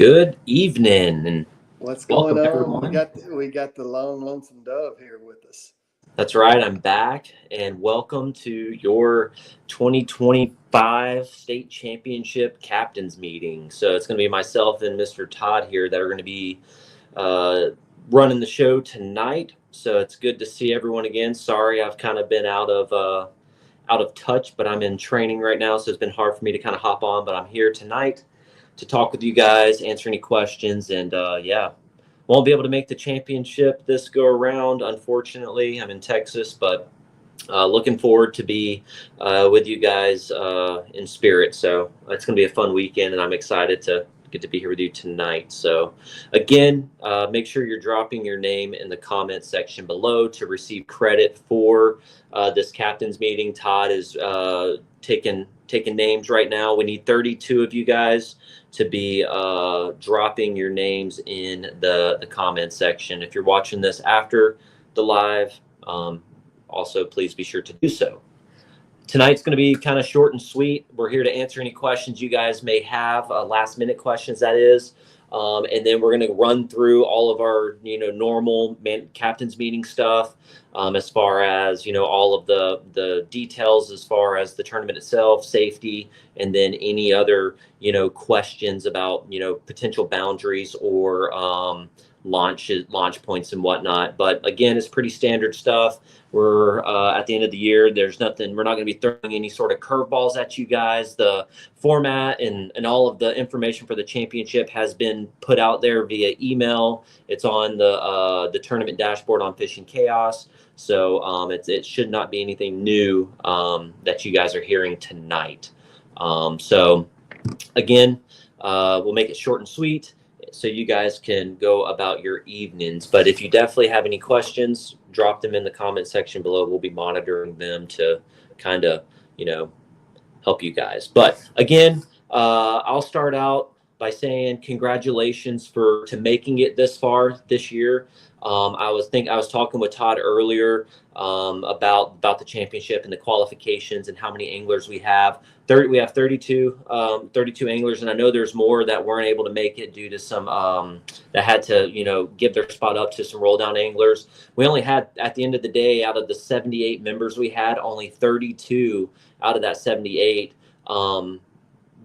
Good evening and What's going welcome on? everyone. We got the lone lonesome dove here with us. That's right, I'm back and welcome to your 2025 state championship captains meeting. So it's going to be myself and Mr. Todd here that are going to be uh, running the show tonight. So it's good to see everyone again. Sorry, I've kind of been out of touch, but I'm in training right now, so it's been hard for me to kind of hop on. But I'm here tonight to talk with you guys, answer any questions, and won't be able to make the championship this go around. Unfortunately, I'm in Texas, but looking forward to be with you guys in spirit. So it's going to be a fun weekend, and I'm excited to get to be here with you tonight. So again, make sure you're dropping your name in the comment section below to receive credit for this captain's meeting. Todd is taking names right now. We need 32 of you guys to be dropping your names in the comment section. If you're watching this after the live, also please be sure to do so. Tonight's going to be kind of short and sweet. We're here to answer any questions you guys may have, last minute questions that is. And then we're going to run through all of our, normal captain's meeting stuff, as far as, all of the details as far as the tournament itself, safety, and then any other, questions about, potential boundaries or launch points and whatnot. But again, it's pretty standard stuff. We're at the end of the year. There's nothing. We're not going to be throwing any sort of curveballs at you guys. The format and all of the information for the championship has been put out there via email. It's on the tournament dashboard on Fishing Chaos. So it should not be anything new that you guys are hearing tonight. So again, we'll make it short and sweet, so you guys can go about your evenings. But if you definitely have any questions, drop them in the comment section below. We'll be monitoring them to kind of, help you guys. But again, I'll start out by saying congratulations to making it this far this year. I was talking with Todd earlier about the championship and the qualifications and how many anglers we have. We have 32 anglers, and I know there's more that weren't able to make it due to some that had to give their spot up to some roll down anglers. We only had, at the end of the day, out of the 78 members we had, only 32 out of that 78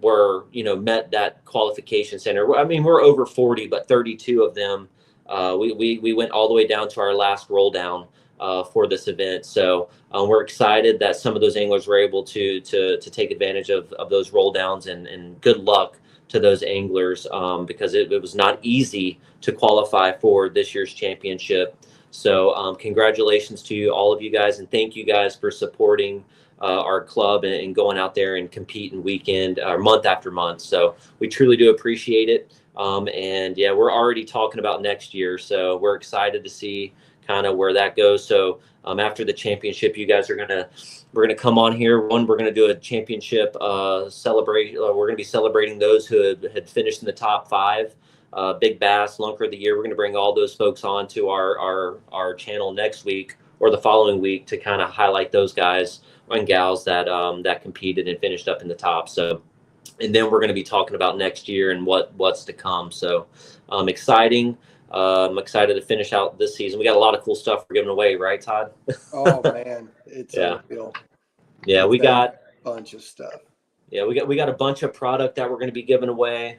were met that qualification center. I mean, we're over 40, but 32 of them we went all the way down to our last roll down for this event. So we're excited that some of those anglers were able to take advantage of those roll downs, and good luck to those anglers because it was not easy to qualify for this year's championship. So congratulations to all of you guys, and thank you guys for supporting our club and going out there and competing weekend or month after month. So we truly do appreciate it. And yeah, we're already talking about next year, so we're excited to see kind of where that goes. So after the championship, you guys we're gonna come on here. We're gonna do a championship celebration. We're gonna be celebrating those who had finished in the top 5. Big Bass, Lunker of the Year. We're gonna bring all those folks on to our channel next week or the following week to kind of highlight those guys and gals that competed and finished up in the top. So, and then we're going to be talking about next year and what's to come. So exciting. I'm excited to finish out this season. We got a lot of cool stuff we're giving away, right, Todd? Oh man, it's unreal. Yeah, we got a bunch of stuff. Yeah, we got a bunch of product that we're going to be giving away.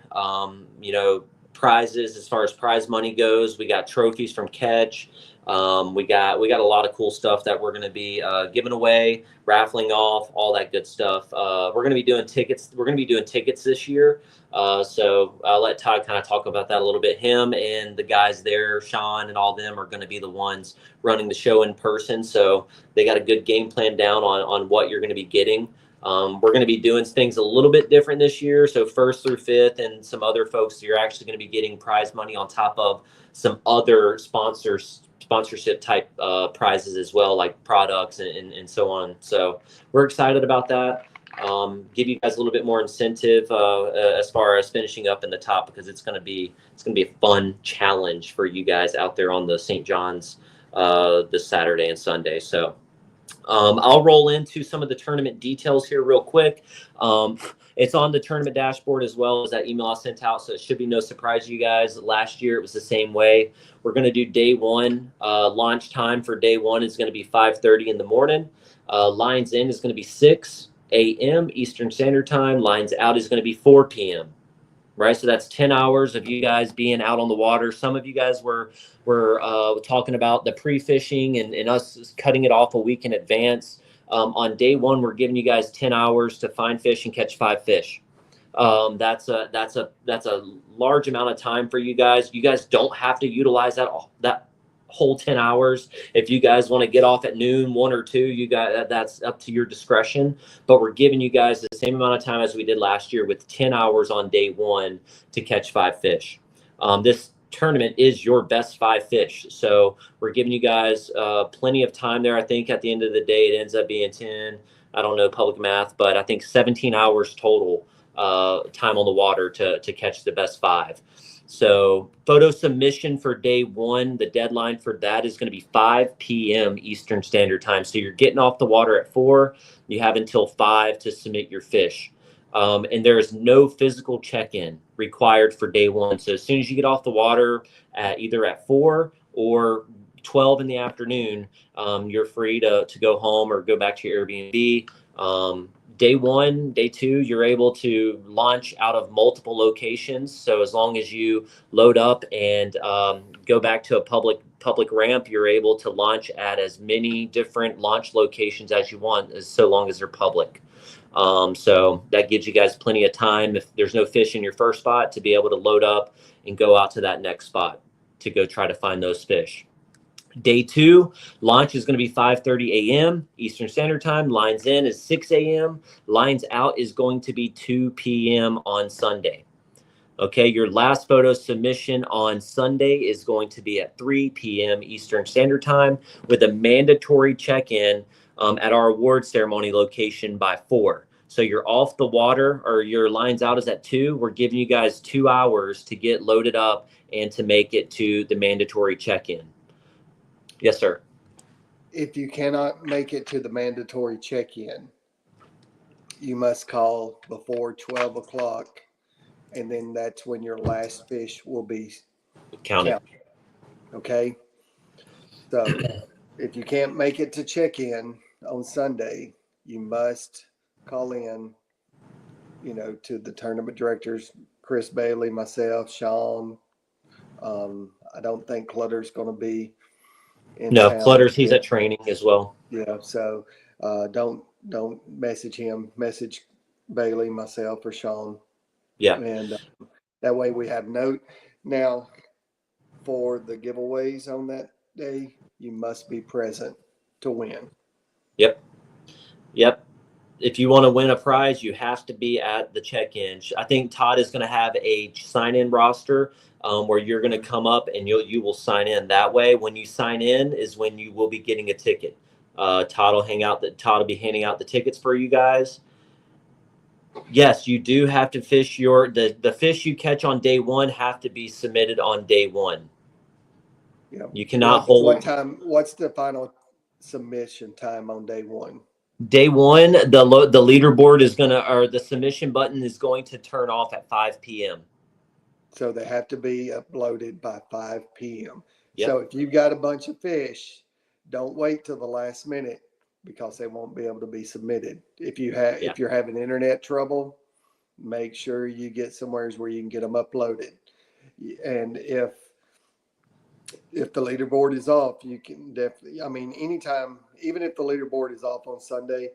Prizes as far as prize money goes. We got trophies from Catch. We got a lot of cool stuff that we're going to be giving away, raffling off, all that good stuff. We're going to be doing tickets. We're going to be doing tickets this year. So I'll let Todd kind of talk about that a little bit. Him and the guys there, Sean and all them, are going to be the ones running the show in person. So they got a good game plan down on what you're going to be getting. We're going to be doing things a little bit different this year. So 1st through 5th and some other folks, you're actually going to be getting prize money on top of some other sponsorship type prizes as well, like products and so on. So we're excited about that. Give you guys a little bit more incentive as far as finishing up in the top, because it's going to be a fun challenge for you guys out there on the St. John's this Saturday and Sunday. So I'll roll into some of the tournament details here real quick. It's on the tournament dashboard as well as that email I sent out, so it should be no surprise to you guys. Last year it was the same way. We're going to do day one. Launch time for day one is going to be 5:30 in the morning. Lines in is going to be 6 a.m. Eastern Standard Time. Lines out is going to be 4 p.m. Right, so that's 10 hours of you guys being out on the water. Some of you guys were talking about the pre-fishing and us cutting it off a week in advance. On day one, we're giving you guys 10 hours to find fish and catch 5 fish. That's a large amount of time for you guys. You guys don't have to utilize that whole 10 hours. If you guys want to get off at noon, 1 or 2, you guys, that's up to your discretion. But we're giving you guys the same amount of time as we did last year with 10 hours on day one to catch 5 fish. This tournament is your best 5 fish. So we're giving you guys plenty of time there. I think at the end of the day, it ends up being 10. I don't know public math, but I think 17 hours total time on the water to catch the best 5. So photo submission for day one, the deadline for that is going to be 5 p.m. Eastern Standard Time. So you're getting off the water at 4. You have until 5 to submit your fish. And there is no physical check-in required for day one. So as soon as you get off the water either at 4 or 12 in the afternoon, you're free to go home or go back to your Airbnb. Day one, day 2, you're able to launch out of multiple locations. So as long as you load up and go back to a public ramp, you're able to launch at as many different launch locations as you want, so long as they're public. So that gives you guys plenty of time, if there's no fish in your first spot, to be able to load up and go out to that next spot to go try to find those fish. Day 2, launch is going to be 5:30 a.m. Eastern Standard Time. Lines in is 6 a.m. Lines out is going to be 2 p.m. on Sunday. Okay, your last photo submission on Sunday is going to be at 3 p.m. Eastern Standard Time with a mandatory check-in at our award ceremony location by 4. So you're off the water, or your lines out is at 2. We're giving you guys 2 hours to get loaded up and to make it to the mandatory check-in. Yes, sir. If you cannot make it to the mandatory check-in, you must call before 12 o'clock, and then that's when your last fish will be Counted. Okay? So if you can't make it to check-in on Sunday, you must call in, to the tournament directors, Chris Bailey, myself, Sean. I don't think Clutter's going to be in town. Clutter's, he's at training as well. Yeah, so don't message him. Message Bailey, myself, or Sean. Yeah. And that way we have note. Now, for the giveaways on that day, you must be present to win. Yep. If you want to win a prize, you have to be at the check-in. I think Todd is going to have a sign-in roster where you're going to come up and you will sign in. That way, when you sign in is when you will be getting a ticket. Todd will be handing out the tickets for you guys. Yes, you do have to fish the fish you catch on day 1 have to be submitted on day 1. Yeah. You cannot hold. What's the final submission time on day 1? Day 1, the leaderboard is or the submission button is going to turn off at 5 p.m. So they have to be uploaded by 5 p.m. Yep. So if you've got a bunch of fish, don't wait till the last minute, because they won't be able to be submitted. If you're having internet trouble, make sure you get somewhere where you can get them uploaded. And if the leaderboard is off, you can definitely, anytime, even if the leaderboard is off on Sunday,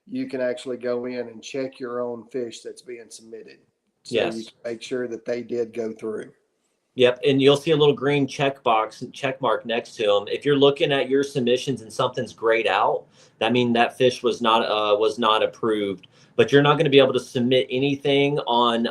you can actually go in and check your own fish that's being submitted. So you can make sure that they did go through. Yep, and you'll see a little green check mark next to them. If you're looking at your submissions and something's grayed out, that means that fish was not approved. But you're not going to be able to submit anything on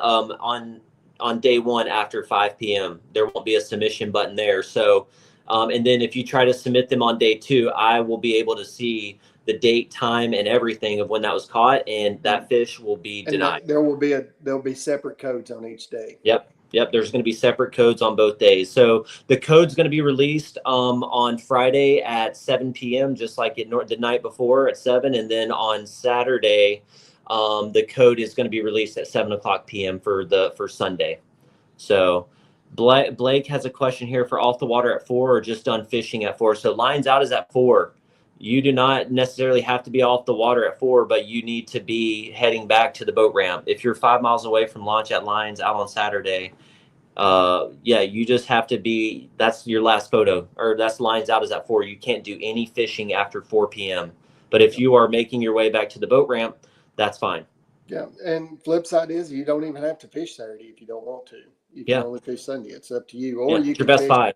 day 1 after 5 p.m. There won't be a submission button there. So, and then if you try to submit them on day 2, I will be able to see the date, time, and everything of when that was caught, and that fish will be denied. There'll be separate codes on each day. Yep. Yep, there's going to be separate codes on both days. So the code's going to be released on Friday at 7 p.m., just like the night before at 7. And then on Saturday, the code is going to be released at 7 o'clock p.m. for Sunday. So Blake has a question here for off the water at 4 or just done fishing at 4. So lines out is at 4. You do not necessarily have to be off the water at 4, but you need to be heading back to the boat ramp. If you're 5 miles away from launch at lines out on Saturday, yeah, you just have to be, that's your last photo, or that's lines out is at 4. You can't do any fishing after 4 p.m. But if you are making your way back to the boat ramp, that's fine. Yeah, and flip side is you don't even have to fish Saturday if you don't want to. You can only fish Sunday. It's up to you. Or you your can best fish, 5.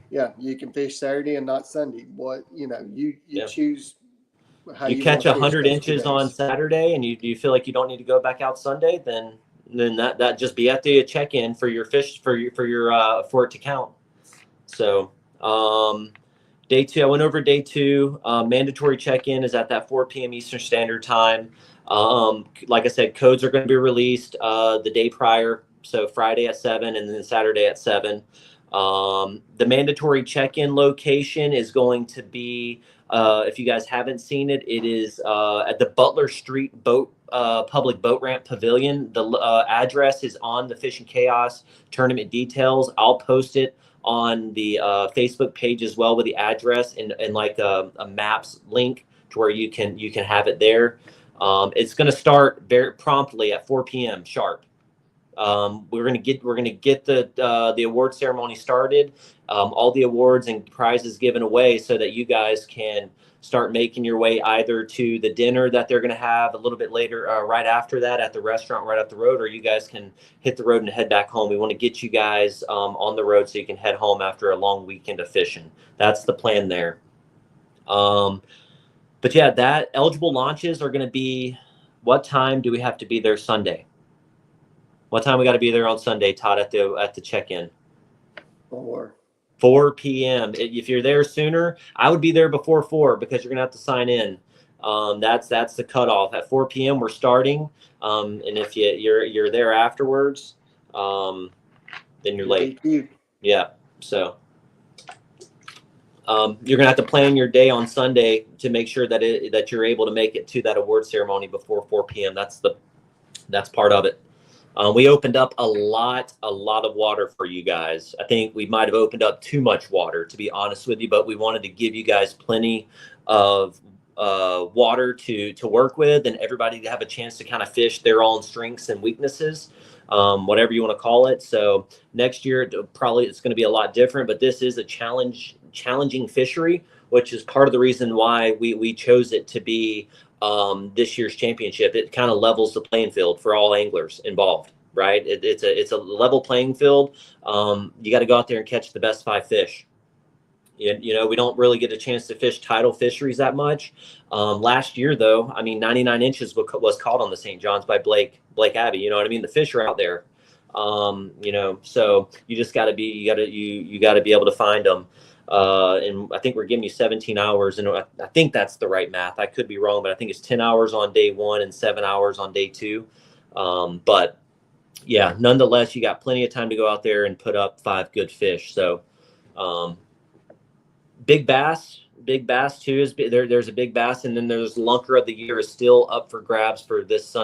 Yeah, you can fish Saturday and not Sunday. You choose how You you catch want to fish 100 those 2 inches on days. Saturday and you feel like you don't need to go back out Sunday, then that just be at the check-in for your fish for it to count. So day 2, I went over day 2. Mandatory check-in is at that 4 p.m. Eastern Standard Time. Like I said, codes are going to be released the day prior, so Friday at 7 and then Saturday at 7. The mandatory check-in location is going to be, if you guys haven't seen it, it is at the Butler Street public boat ramp pavilion. The address is on the Fishing Chaos tournament details. I'll post it on the Facebook page as well with the address and like a maps link to where you can have it there. It's going to start very promptly at 4 p.m. sharp. We're gonna get the award ceremony started, all the awards and prizes given away, so that you guys can start making your way either to the dinner that they're gonna have a little bit later, right after that at the restaurant right up the road, or you guys can hit the road and head back home. We want to get you guys on the road so you can head home after a long weekend of fishing. That's the plan there. But yeah, that eligible launches are gonna be. What time do we have to be there Sunday? What time we got to be there on Sunday, Todd, at the check-in? 4 p.m. If you're there sooner, I would be there before 4 because you're gonna have to sign in. That's the cutoff. At 4 p.m. we're starting, and if you're there afterwards, then you're late. Yeah, so you're gonna have to plan your day on Sunday to make sure that you're able to make it to that award ceremony before 4 p.m. That's part of it. We opened up a lot of water for you guys. I think we might have opened up too much water, to be honest with you, but we wanted to give you guys plenty of water to work with and everybody to have a chance to kind of fish their own strengths and weaknesses, whatever you want to call it. So next year, probably it's going to be a lot different, but this is a challenging fishery, which is part of the reason why we chose it to be this year's championship. It kind of levels the playing field for all anglers involved, right? It's a level playing field. You got to go out there and catch the best 5 fish. We don't really get a chance to fish tidal fisheries that much. Last year, though, I mean, 99 inches was caught on the St. John's by Blake Abbey. You know what I mean? The fish are out there. So you just got to be you got to be able to find them. And I think we're giving you 17 hours, and I think that's the right math. I could be wrong, but I think it's 10 hours on day 1 and 7 hours on day 2. But yeah, nonetheless, you got plenty of time to go out there and put up 5 good fish. So big bass too is there. There's a big bass, and then there's lunker of the year is still up for grabs for this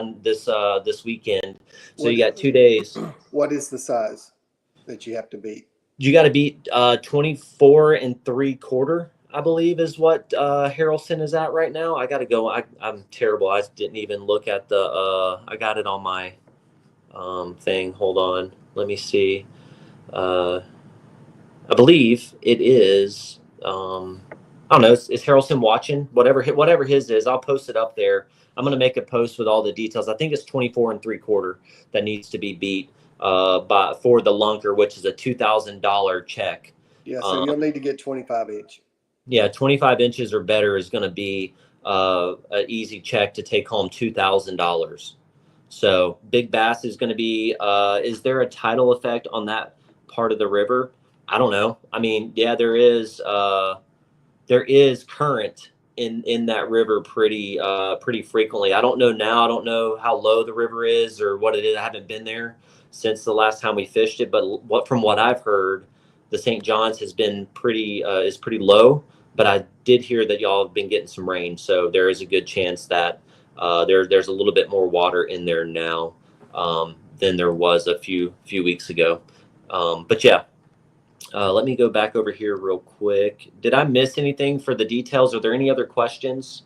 weekend. So you got 2 days. What is the size that you have to beat? You got to beat 24 3/4, I believe, is what Harrelson is at right now. I got to go. I'm terrible. I didn't even look at the. I got it on my thing. Hold on. Let me see. I believe it is. I don't know. Is Harrelson watching? Whatever his is, I'll post it up there. I'm gonna make a post with all the details. I think it's 24 3/4 that needs to be beat for the lunker, which is a $2,000 check. Yeah, so you'll need to get 25 inch. Yeah, 25 inches or better is going to be an easy check to take home $2,000. So big bass is going to be. Is there a tidal effect on that part of the river? I don't know. I mean, yeah, there is. There is current in that river pretty frequently. I don't know now. I don't know how low the river is or what it is. I haven't been there. since the last time we fished it. But from what I've heard, the St. John's has been is pretty low. But I did hear that y'all have been getting some rain, so there is a good chance that there's a little bit more water in there now than there was a few weeks ago. But yeah, let me go back over here real quick. Did I miss anything for the details? Are there any other questions?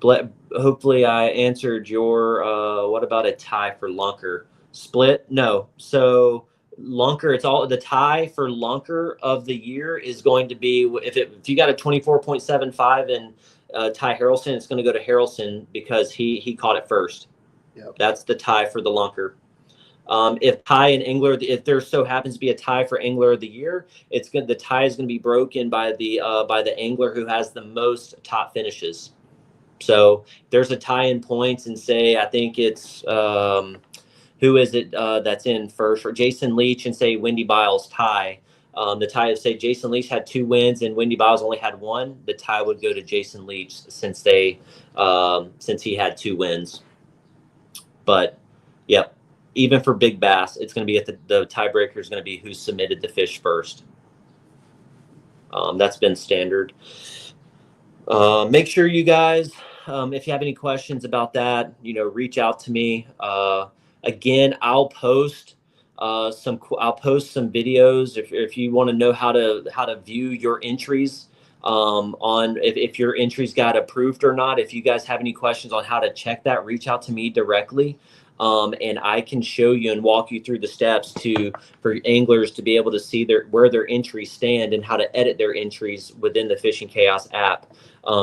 Hopefully I answered your, what about a tie for lunker? Split? No. So lunker, it's all the tie for lunker of the year is going to be, if you got a 24.75 in Ty Harrelson, it's going to go to Harrelson because he caught it first. Yep. That's the tie for the lunker. If tie and angler, if there so happens to be a tie for angler of the year, the tie is going to be broken by the angler who has the most top finishes. So there's a tie in points, and say I think it's who is it that's in first, or Jason Leach, and say Wendy Biles tie. The tie is, say Jason Leach had 2 wins and Wendy Biles only had 1. The tie would go to Jason Leach since he had 2 wins. But yep, even for big bass, it's going to be at the tiebreaker is going to be who submitted the fish first. That's been standard. Make sure you guys, if you have any questions about that, reach out to me. Again, I'll post some videos if you want to know how to view your entries on if your entries got approved or not. If you guys have any questions on how to check that, reach out to me directly. And I can show you and walk you through the steps for anglers to be able to see where their entries stand and how to edit their entries within the Fishing Chaos app.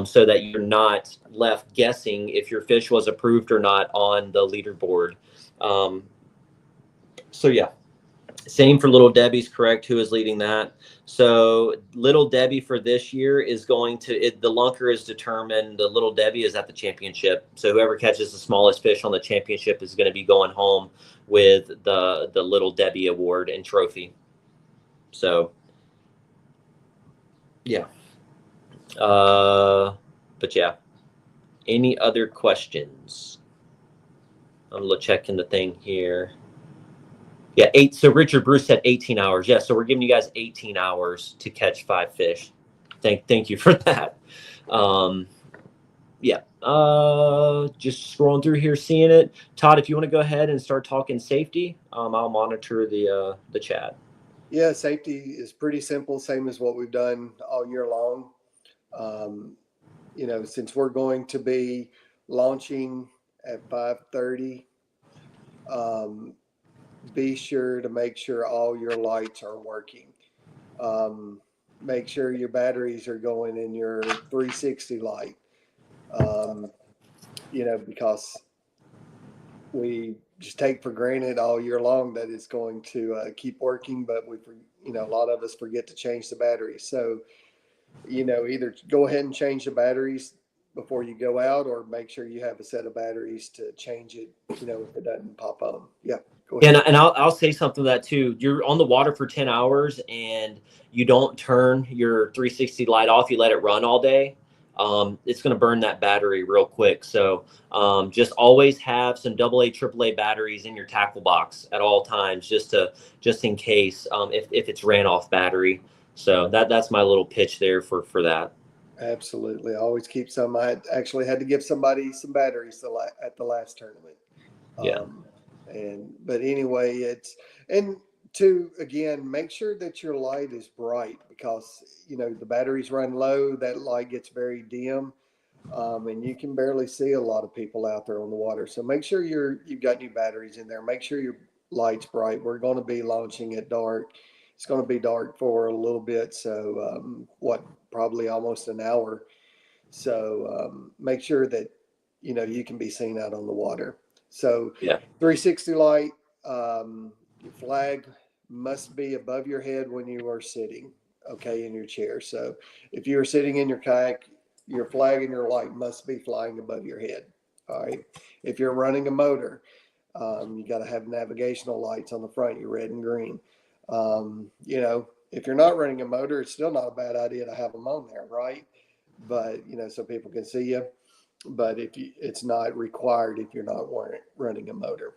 So that you're not left guessing if your fish was approved or not on the leaderboard. So yeah, same for Little Debbie's, correct, who is leading that. So Little Debbie for this year is going to, the lunker is determined, the Little Debbie is at the championship. So whoever catches the smallest fish on the championship is going to be going home with the Little Debbie award and trophy. So yeah. But yeah, any other questions? I'm checking the thing here. Yeah, 8. So Richard Bruce said 18 hours. Yeah, so we're giving you guys 18 hours to catch 5 fish. Thank you for that. Yeah. Just scrolling through here, seeing it. Todd, if you want to go ahead and start talking safety, I'll monitor the chat. Yeah, safety is pretty simple, same as what we've done all year long. Since we're going to be launching at 5:30, be sure to make sure all your lights are working. Make sure your batteries are going in your 360 light. Because we just take for granted all year long that it's going to keep working, but a lot of us forget to change the batteries. So, either go ahead and change the batteries before you go out, or make sure you have a set of batteries to change it, if it doesn't pop on. Yeah. Go ahead. And I'll say something to that too. You're on the water for 10 hours and you don't turn your 360 light off, you let it run all day. It's going to burn that battery real quick. So just always have some AA, AAA batteries in your tackle box at all times, just in case if it's ran off battery. So that's my little pitch there for that. Absolutely. I always keep some. I actually had to give somebody some batteries at the last tournament. Yeah. But anyway, again, make sure that your light is bright, because the batteries run low, that light gets very dim, and you can barely see a lot of people out there on the water. So make sure you've got new batteries in there. Make sure your light's bright. We're going to be launching at dark. It's going to be dark for a little bit, so probably almost an hour. So make sure that you can be seen out on the water. So Yeah. 360 light, your flag must be above your head when you are sitting, in your chair. So if you are sitting in your kayak, your flag and your light must be flying above your head. All right. If you're running a motor, you got to have navigational lights on the front, your red and green. If you're not running a motor, it's still not a bad idea to have them on there, right? But so people can see you. But it's not required if you're not running a motor.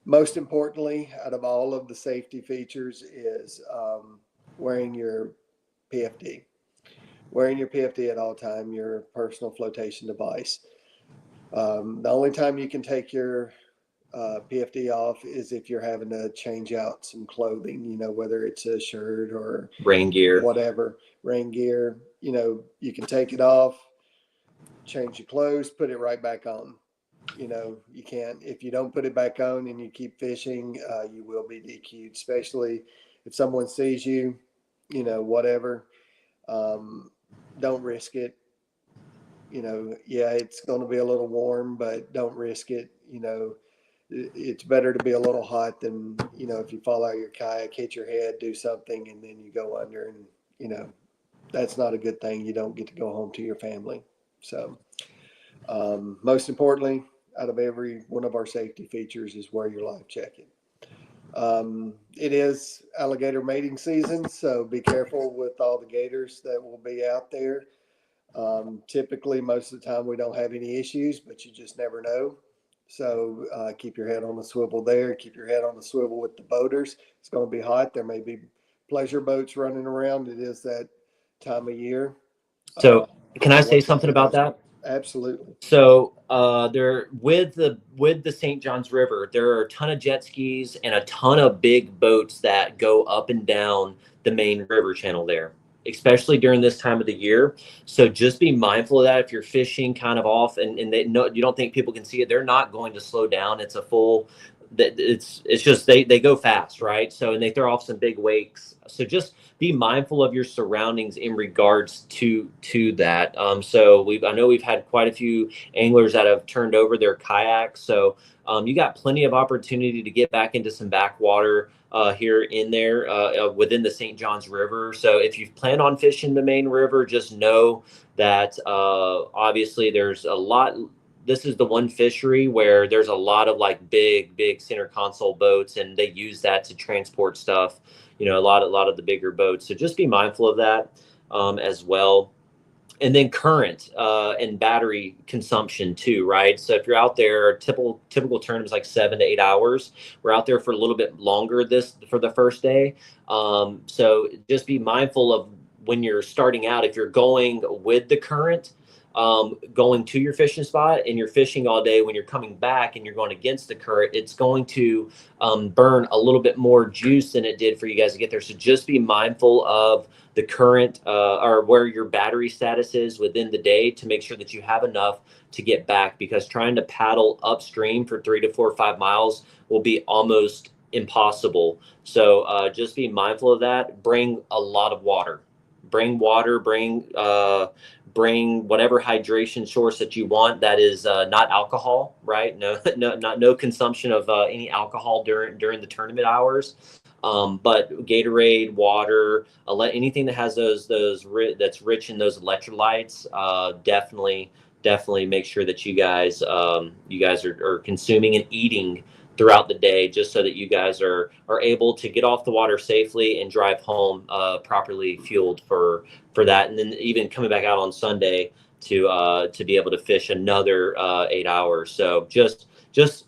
Most importantly, out of all of the safety features is wearing your PFD. Wearing your PFD at all time, your personal flotation device. The only time you can take your PFD off is if you're having to change out some clothing, whether it's a shirt or rain gear, whatever, rain gear, you can take it off, change your clothes, put it right back on. You can't, if you don't put it back on and you keep fishing, you will be DQ'd, especially if someone sees you, whatever. Don't risk it. Yeah, it's going to be a little warm, but don't risk it. It's better to be a little hot than, if you fall out of your kayak, hit your head, do something, and then you go under, and, that's not a good thing. You don't get to go home to your family. So, most importantly, out of every one of our safety features is wear your life jacket. It is alligator mating season, so be careful with all the gators that will be out there. Typically, most of the time, we don't have any issues, but you just never know. So keep your head on the swivel there. Keep your head on the swivel with the boaters. It's going to be hot. There may be pleasure boats running around. It is that time of year. So can I say Watch out something for about those. that? Absolutely. So there with the St. Johns River, there are a ton of jet skis and a ton of big boats that go up and down the main river channel there, especially during this time of the year. So just be mindful of that if you're fishing kind of off and they no you don't think people can see it, they're not going to slow down. It's a full that it's just they go fast, right? So and they throw off some big wakes. So just be mindful of your surroundings in regards to that. So I know we've had quite a few anglers that have turned over their kayaks. So you got plenty of opportunity to get back into some backwater here in there within the St. Johns River. So if you plan on fishing the main river, just know that obviously there's a lot. This is the one fishery where there's a lot of like big center console boats, and they use that to transport stuff. A lot of the bigger boats. So just be mindful of that as well. And then current and battery consumption too, right? So if you're out there, typical term is like 7 to 8 hours. We're out there for a little bit longer for the first day. So just be mindful of when you're starting out. If you're going with the current, going to your fishing spot and you're fishing all day, when you're coming back and you're going against the current, it's going to burn a little bit more juice than it did for you guys to get there. So just be mindful of the current or where your battery status is within the day to make sure that you have enough to get back, because trying to paddle upstream for 3 to 4 or 5 miles will be almost impossible. So just be mindful of that. Bring a lot of water. Bring water. Bring whatever hydration source that you want that is not alcohol, right? No consumption of any alcohol during the tournament hours. But Gatorade, water, anything that has that's rich in those electrolytes, definitely make sure that you guys are consuming and eating throughout the day, just so that you guys are able to get off the water safely and drive home properly fueled for that, and then even coming back out on Sunday to be able to fish another 8 hours. So just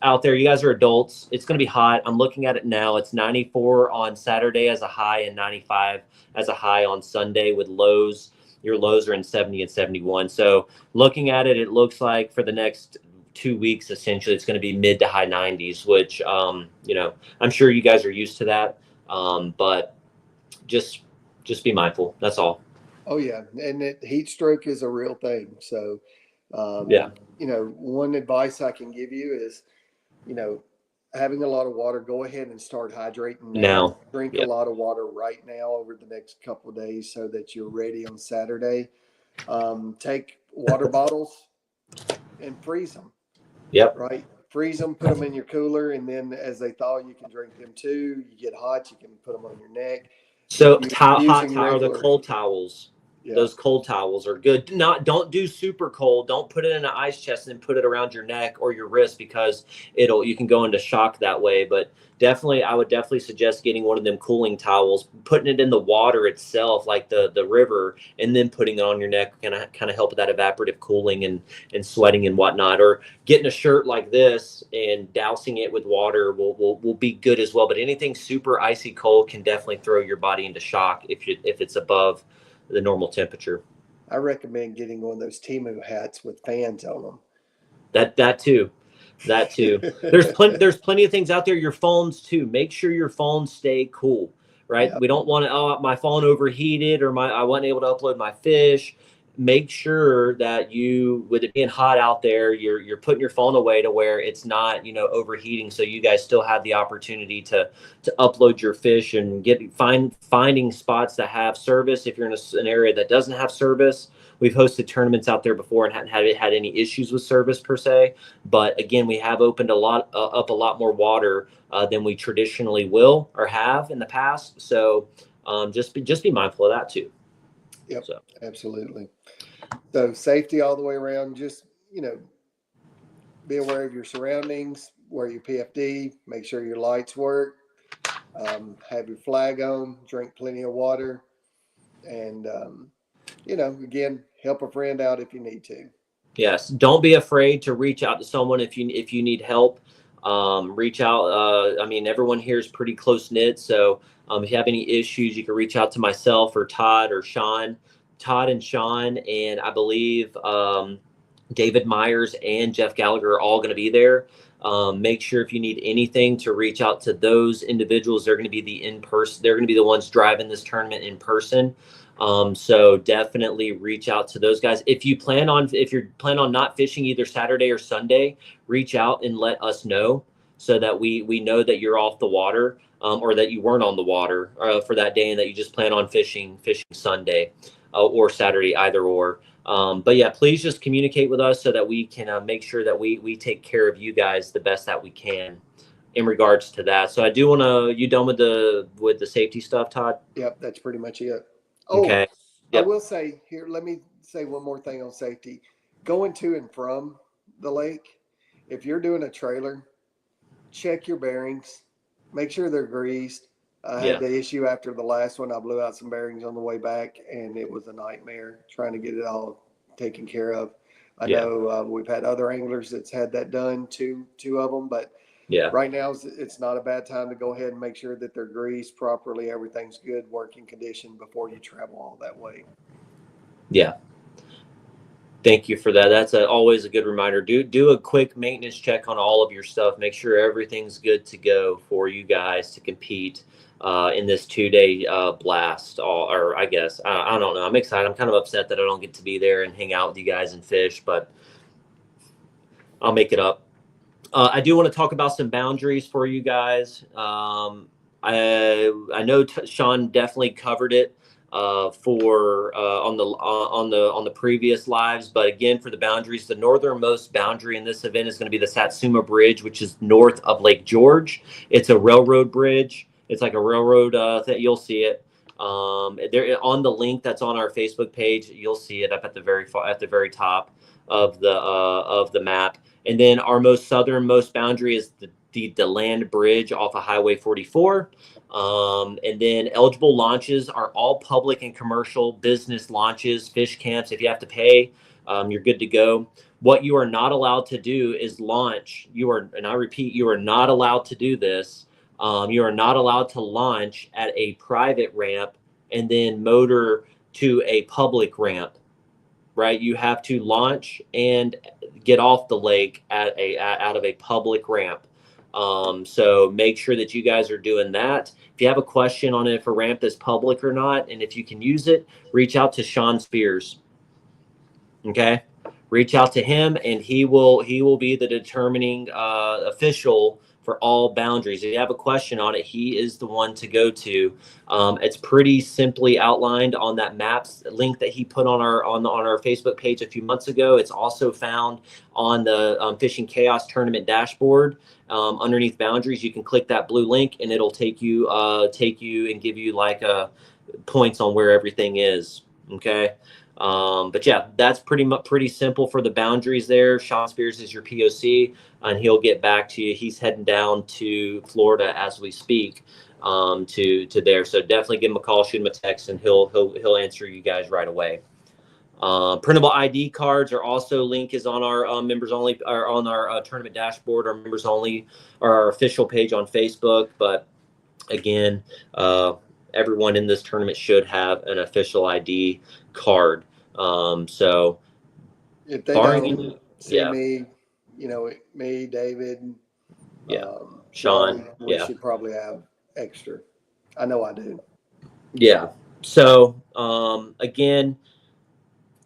out there, you guys are adults. It's going to be hot. I'm looking at it now. It's 94 on Saturday as a high and 95 as a high on Sunday, with lows. Your lows are in 70 and 71. So looking at it, it looks like for the next 2 weeks, essentially, it's going to be mid to high 90s, which, I'm sure you guys are used to that. But just be mindful. That's all. Oh yeah, and heat stroke is a real thing. So, Yeah. one advice I can give you is, you know, having a lot of water. Go ahead and start hydrating now. Now. Drink a Yep. lot of water right now over the next couple of days so that you're ready on Saturday. Take water bottles and freeze them. Yep. Right, freeze them, put them in your cooler, and then as they thaw, you can drink them too. You get hot, you can put them on your neck. So If you're hot using towel or the regular, cold towels. Those cold towels are good. Don't do super cold. Don't put it in an ice chest and put it around your neck or your wrist, because you can go into shock that way. But definitely, I would definitely suggest getting one of them cooling towels, putting it in the water itself, like the river, and then putting it on your neck, kind of help with that evaporative cooling and sweating and whatnot. Or getting a shirt like this and dousing it with water will be good as well. But anything super icy cold can definitely throw your body into shock if it's above the normal temperature. I recommend getting one of those Timu hats with fans on them. That too. There's plenty of things out there. Your phones too. Make sure your phones stay cool, right? Yep. We don't want to, my phone overheated, or I wasn't able to upload my fish. Make sure that with it being hot out there, you're putting your phone away to where it's not, overheating. So you guys still have the opportunity to upload your fish and finding spots that have service. If you're in an area that doesn't have service, we've hosted tournaments out there before and hadn't had any issues with service per se. But again, we have opened up a lot more water than we traditionally will or have in the past. So just be mindful of that too. Yep, so. Absolutely. So safety all the way around. Just, be aware of your surroundings, wear your PFD, make sure your lights work, have your flag on, drink plenty of water, and, again, help a friend out if you need to. Yes. Don't be afraid to reach out to someone if you need help. Reach out. Everyone here is pretty close knit. So if you have any issues, you can reach out to myself or Todd or Sean. Todd and Sean, and I believe David Myers and Jeff Gallagher are all going to be there. Make sure if you need anything to reach out to those individuals. They're going to be they're going to be the ones driving this tournament in person. So definitely reach out to those guys. If you plan on not fishing either Saturday or Sunday, reach out and let us know so that we know that you're off the water, or that you weren't on the water for that day, and that you just plan on fishing Sunday or Saturday, either or. But yeah, please just communicate with us so that we can make sure that we take care of you guys the best that we can in regards to that. So I do want to, you done with the safety stuff, Todd? Yep, that's pretty much it. Okay. Yep. I will say here, let me say one more thing on safety. Going to and from the lake, if you're doing a trailer, check your bearings, make sure they're greased. I had the issue after the last one. I blew out some bearings on the way back, and it was a nightmare trying to get it all taken care of. I know we've had other anglers that's had that done, two of them, but right now it's not a bad time to go ahead and make sure that they're greased properly, everything's good working condition before you travel all that way. Yeah. Thank you for that. That's always a good reminder. Do a quick maintenance check on all of your stuff. Make sure everything's good to go for you guys to compete in this 2-day blast. Or I guess, I don't know. I'm excited. I'm kind of upset that I don't get to be there and hang out with you guys and fish, but I'll make it up. I do want to talk about some boundaries for you guys. I know Sean definitely covered it on the previous lives, but again, for the boundaries, the northernmost boundary in this event is going to be the Satsuma Bridge, which is north of Lake George. It's a railroad bridge. It's like a railroad that you'll see it. There on the link that's on our Facebook page, you'll see it up at the very top of the map. And then our most southernmost boundary is the land bridge off of Highway 44. And then eligible launches are all public and commercial business launches, fish camps. If you have to pay, you're good to go. What you are not allowed to do is launch. And I repeat, you are not allowed to do this. You are not allowed to launch at a private ramp and then motor to a public ramp. Right, you have to launch and get off the lake out of a public ramp. So make sure that you guys are doing that. If you have a question on if a ramp is public or not, and if you can use it, reach out to Sean Spears. Okay, reach out to him, and he will be the determining official for all boundaries. If you have a question on it, he is the one to go to. It's pretty simply outlined on that maps link that he put on our Facebook page a few months ago. It's also found on the Fishing Chaos tournament dashboard. Underneath boundaries, you can click that blue link, and it'll take you and give you like points on where everything is. Okay. But yeah, that's pretty simple for the boundaries there. Sean Spears is your POC, and he'll get back to you. He's heading down to Florida as we speak, to there. So definitely give him a call, shoot him a text, and he'll answer you guys right away. Printable ID cards are also, link is on our members only, or on our tournament dashboard, our members only, or our official page on Facebook. But again, everyone in this tournament should have an official ID card. So If they barring don't, any, see yeah, me, me, David, yeah, Sean, Sean, we yeah, should probably have extra. I know I do. yeah. So again,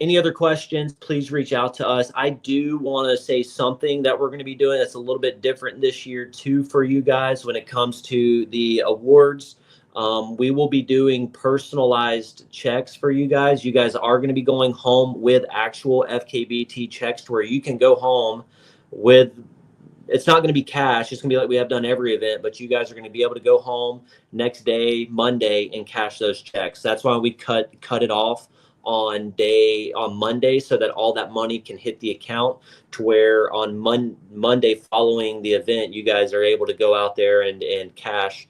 any other questions, please reach out to us. I do want to say something that we're going to be doing that's a little bit different this year too for you guys when it comes to the awards. We will be doing personalized checks for you guys. You guys are going to be going home with actual FKBT checks to where you can go home with, it's not going to be cash. It's going to be like we have done every event, but you guys are going to be able to go home next day, Monday, and cash those checks. That's why we cut it off on Monday, so that all that money can hit the account, to where on Monday following the event, you guys are able to go out there and cash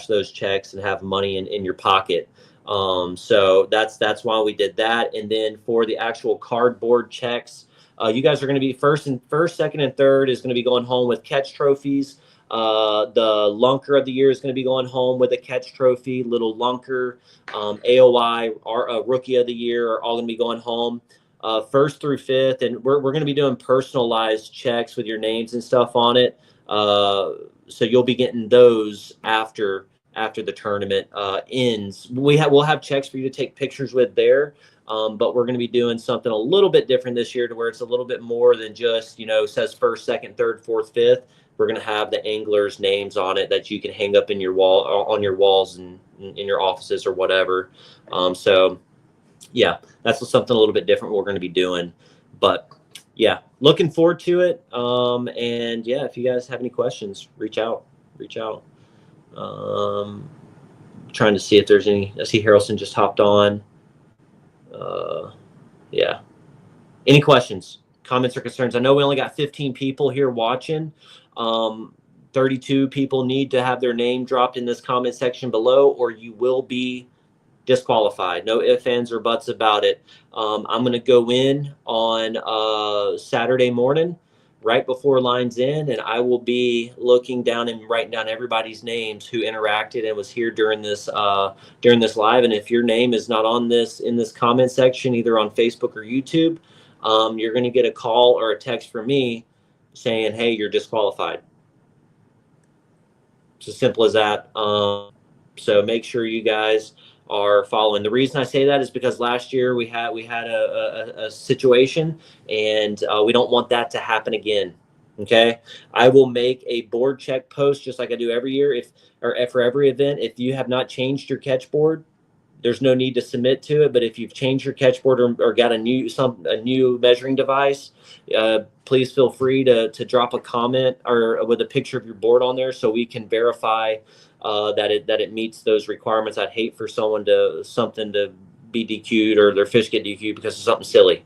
those checks and have money in your pocket. So that's why we did that. And then for the actual cardboard checks, you guys are going to be first, second, and third is going to be going home with catch trophies. The lunker of the year is going to be going home with a catch trophy. Little lunker, AOI, our rookie of the year are all going to be going home. First through fifth, and we're going to be doing personalized checks with your names and stuff on it. So you'll be getting those after the tournament ends. We'll have checks for you to take pictures with there. But we're going to be doing something a little bit different this year, to where it's a little bit more than just, says first, second, third, fourth, fifth. We're going to have the anglers' names on it that you can hang up in your on your walls and in your offices or whatever. So yeah, that's something a little bit different we're going to be doing. But yeah, looking forward to it. And yeah, if you guys have any questions, reach out. Trying to see if there's any. I see Harrelson just hopped on. Yeah. Any questions, comments, or concerns? I know we only got 15 people here watching. 32 people need to have their name dropped in this comment section below, or you will be disqualified. No ifs, ands, or buts about it. I'm going to go in on Saturday morning, right before lines in, and I will be looking down and writing down everybody's names who interacted and was here during this live. And if your name is not on this in this comment section, either on Facebook or YouTube, you're going to get a call or a text from me saying, "Hey, you're disqualified." It's as simple as that. So make sure you guys are following. The reason I say that is because last year we had a situation, and we don't want that to happen again. Okay, I will make a board check post just like I do every year. Or for every event, if you have not changed your catch board, there's no need to submit to it. But if you've changed your catch board, or got a new measuring device, please feel free to drop a comment or with a picture of your board on there, so we can verify that it meets those requirements. I'd hate for something to be DQ'd or their fish get DQ'd because of something silly.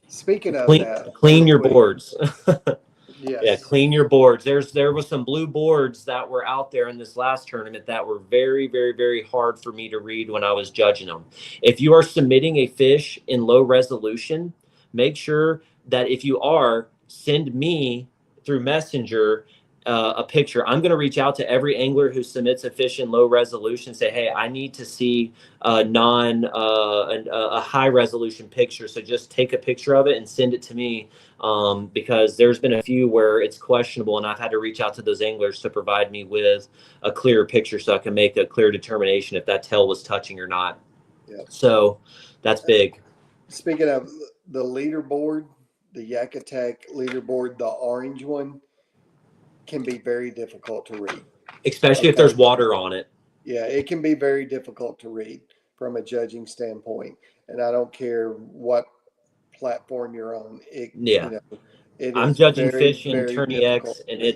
Speaking of Clean, that, clean real your quick, boards. yes, Yeah, clean your boards. There was some blue boards that were out there in this last tournament that were very, very, very hard for me to read when I was judging them. If you are submitting a fish in low resolution, make sure that if you are, send me through Messenger a picture. I'm going to reach out to every angler who submits a fish in low resolution, say, "Hey, I need to see a high resolution picture. So just take a picture of it and send it to me." Because there's been a few where it's questionable, and I've had to reach out to those anglers to provide me with a clearer picture so I can make a clear determination if that tail was touching or not. yeah. So that's big. Speaking of the leaderboard, the Yak Attack leaderboard, the orange one can be very difficult to read. Especially if there's water on it. Yeah, it can be very difficult to read from a judging standpoint. And I don't care what platform you're on. Yeah. It I'm is judging very, fish in very Tourney difficult X, to and read.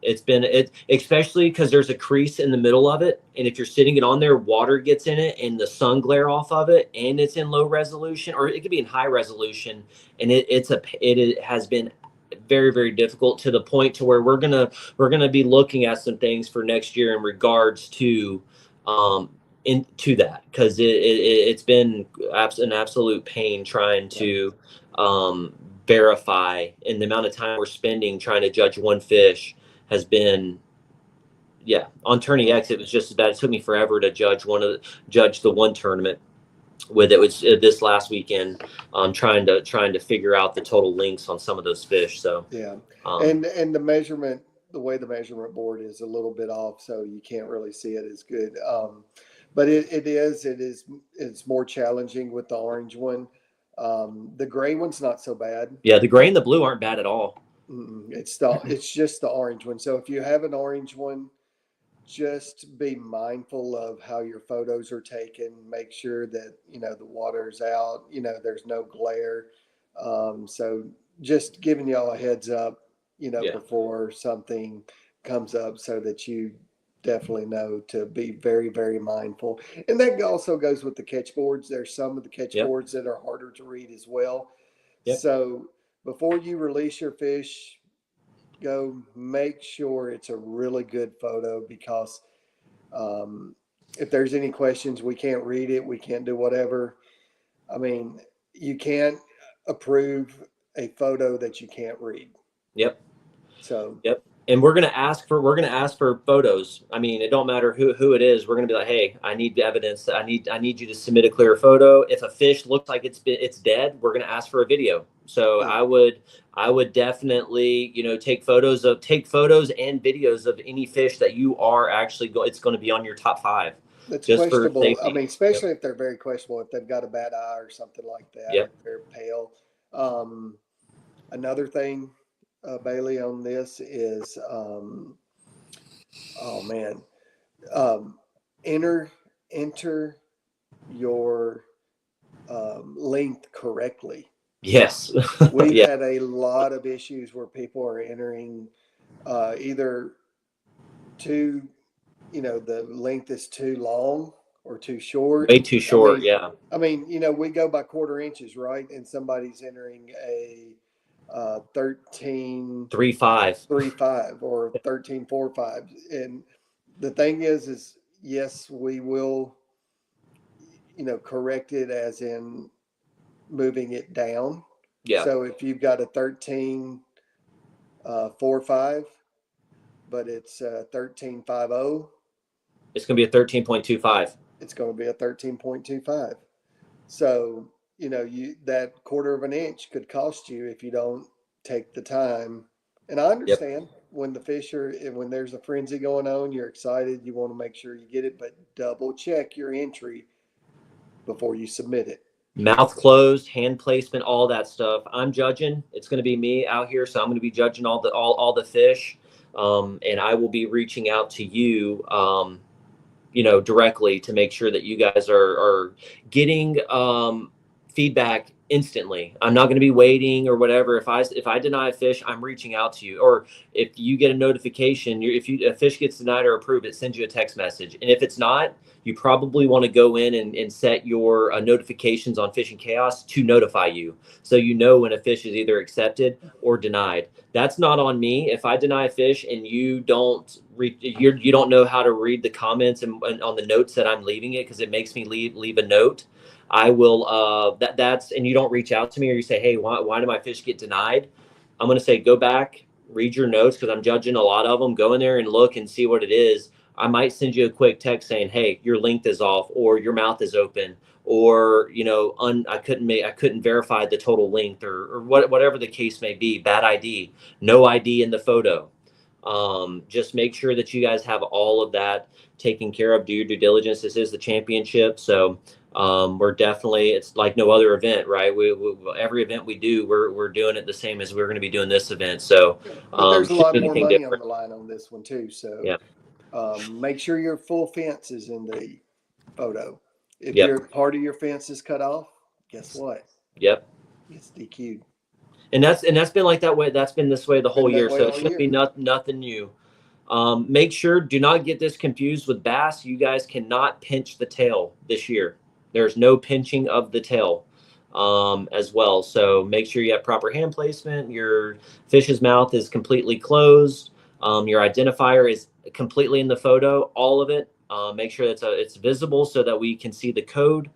It's been especially because there's a crease in the middle of it, and if you're sitting it on there, water gets in it, and the sun glare off of it, and it's in low resolution, or it could be in high resolution, and it has been very, very difficult, to the point to where we're gonna be looking at some things for next year in regards to into that, because it's been an absolute pain trying to um, verify, and the amount of time we're spending trying to judge one fish has been, yeah, on Tourney X it was just as bad. It took me forever to judge the one tournament with it was this last weekend, trying to figure out the total lengths on some of those fish. So Yeah. um, And the way the measurement board is a little bit off, so you can't really see it as good. But it's more challenging with the orange one. The gray one's not so bad. yeah, the gray and the blue aren't bad at all. It's just the orange one. So if you have an orange one, just be mindful of how your photos are taken. Make sure that the water's out. There's no glare. So just giving y'all a heads up, Yeah. before something comes up, so that you definitely know to be very, very mindful. And that also goes with the catch boards. There's some of the catch Yep. boards that are harder to read as well. Yep. So before you release your fish, go make sure it's a really good photo, because um, if there's any questions, we can't read it, we can't do whatever. I mean, you can't approve a photo that you can't read. Yep. So Yep. And we're gonna ask for photos. I mean, it don't matter who it is. We're gonna be like, hey, I need evidence. I need you to submit a clear photo. If a fish looks like it's dead, we're gonna ask for a video. So yeah, I would definitely, take photos and videos of any fish that you are actually it's going to be on your top 5, that's just for questionable. I safety. mean, Yep. especially if they're very questionable, if they've got a bad eye or something like that, Yep. if they're pale. Um, Another thing, Bailey, on this is, oh man, um, enter enter your length correctly. Yes. We've Yeah. had a lot of issues where people are entering either too, the length is too long or too short. Way too I short. mean, Yeah. we go by quarter inches, right? And somebody's entering a 13 3.5. 3.5 or 13.45. And the thing is yes, we will, correct it, as in moving it down. Yeah. So if you've got a 13.45, but it's 13.50, It's going to be a 13.25. it's going to be a 13.25. So, that quarter of an inch could cost you if you don't take the time. And I Yep. understand when when there's a frenzy going on, you're excited, you want to make sure you get it, but double check your entry before you submit it. Mouth closed, hand placement, all that stuff. I'm judging. It's going to be me out here, so I'm going to be judging all the fish, and I will be reaching out to you, directly, to make sure that you guys are getting feedback instantly. I'm not going to be waiting or whatever. If I deny a fish, I'm reaching out to you. Or if you get a notification, if a fish gets denied or approved, it sends you a text message. And if it's not, you probably want to go in and set your notifications on Fishing Chaos to notify you, so you know when a fish is either accepted or denied. That's not on me. If I deny a fish and you don't know how to read the comments and on the notes that I'm leaving it, because it makes me leave a note, I will that's and you don't reach out to me, or you say, hey, why do my fish get denied? I'm going to say, go back, read your notes, because I'm judging a lot of them. Go in there and look and see what it is. I might send you a quick text saying, hey, your length is off, or your mouth is open, or I couldn't verify the total length, or whatever the case may be. Bad ID, no ID in the photo. Just make sure that you guys have all of that taken care of. Do your due diligence. This is the championship, so we're definitely, it's like no other event, right? We every event we do, we're doing it the same as we're going to be doing this event. So But there's a shouldn't lot be more anything money on different. the line on this one too. So Yeah. make sure your full fence is in the photo. If Yep. your part of your fence is cut off, guess what? Yep. It's DQ'd. And that's been like that way. That's been this way the It's been whole that year. way So it all shouldn't be year. nothing new. Make sure, do not get this confused with bass. You guys cannot pinch the tail this year. There's no pinching of the tail as well. So make sure you have proper hand placement. Your fish's mouth is completely closed. Your identifier is completely in the photo, all of it. Make sure that it's visible so that we can see the code.